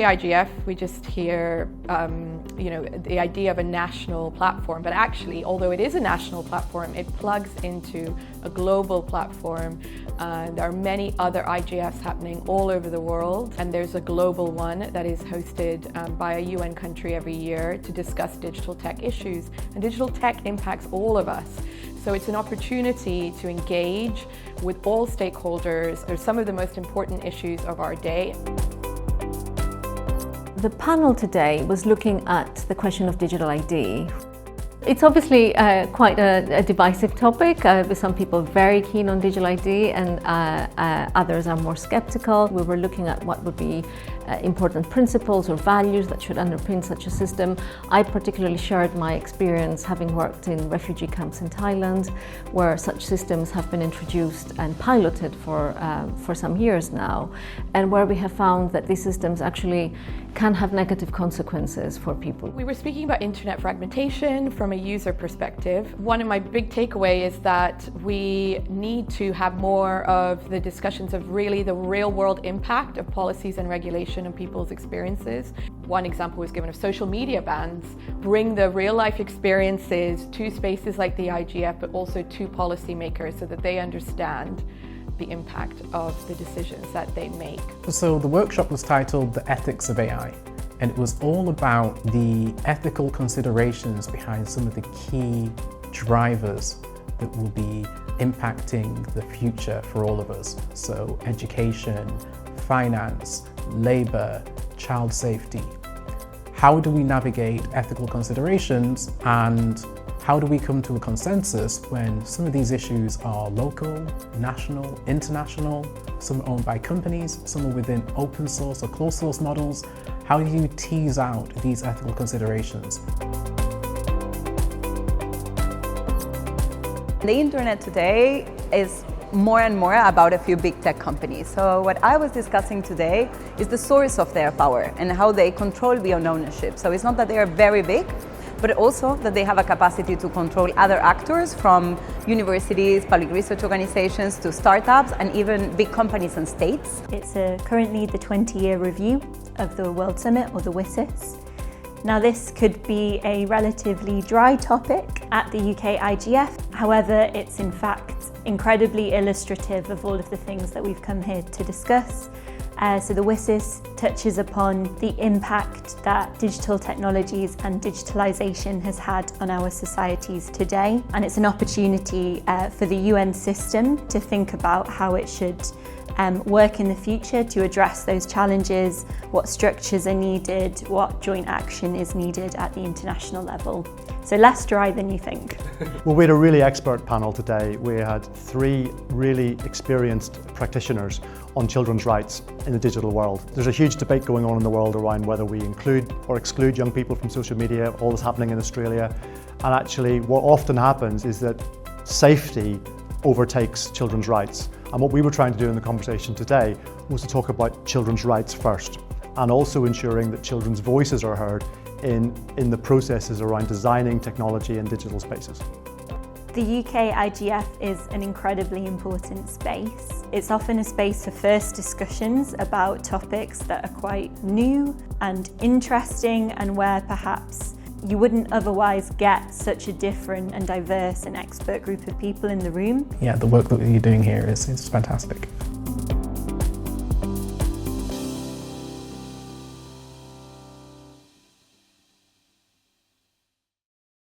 UK IGF, we just hear, the idea of a national platform, but actually, although it is a national platform, it plugs into a global platform. There are many other IGFs happening all over the world, and there's a global one that is hosted by a UN country every year to discuss digital tech issues, and digital tech impacts all of us. So it's an opportunity to engage with all stakeholders. They're some of the most important issues of our day. The panel today was looking at the question of digital ID. It's obviously quite a divisive topic, with some people very keen on digital ID and others are more skeptical. We were looking at what would be important principles or values that should underpin such a system. I particularly shared my experience having worked in refugee camps in Thailand, where such systems have been introduced and piloted for some years now, and where we have found that these systems actually can have negative consequences for people. We were speaking about internet fragmentation from a user perspective. One of my big takeaways is that we need to have more of the discussions of really the real world impact of policies and regulation and people's experiences. One example was given of social media bans. Bring the real life experiences to spaces like the IGF, but also to policymakers so that they understand the impact of the decisions that they make. So the workshop was titled The Ethics of AI, and it was all about the ethical considerations behind some of the key drivers that will be impacting the future for all of us. So education, finance, labour, child safety. How do we navigate ethical considerations, and how do we come to a consensus when some of these issues are local, national, international, some are owned by companies, some are within open source or closed source models? How do you tease out these ethical considerations? The internet today is more and more about a few big tech companies. So what I was discussing today is the source of their power and how they control beyond ownership. So it's not that they are very big, but also that they have a capacity to control other actors, from universities, public research organizations, to startups, and even big companies and states. It's currently the 20-year review of the World Summit, or the WSIS. Now, this could be a relatively dry topic at the UK IGF. However, it's in fact incredibly illustrative of all of the things that we've come here to discuss. So the WSIS touches upon the impact that digital technologies and digitalisation has had on our societies today. And it's an opportunity for the UN system to think about how it should work in the future to address those challenges, what structures are needed, what joint action is needed at the international level. So less dry than you think. Well, we had a really expert panel today. We had 3 really experienced practitioners on children's rights in the digital world. There's a huge debate going on in the world around whether we include or exclude young people from social media, all this happening in Australia. And actually what often happens is that safety overtakes children's rights. And what we were trying to do in the conversation today was to talk about children's rights first, and also ensuring that children's voices are heard in the processes around designing technology and digital spaces. The UK IGF is an incredibly important space. It's often a space for first discussions about topics that are quite new and interesting, and where perhaps you wouldn't otherwise get such a different and diverse and expert group of people in the room. Yeah, the work that you're doing here is fantastic.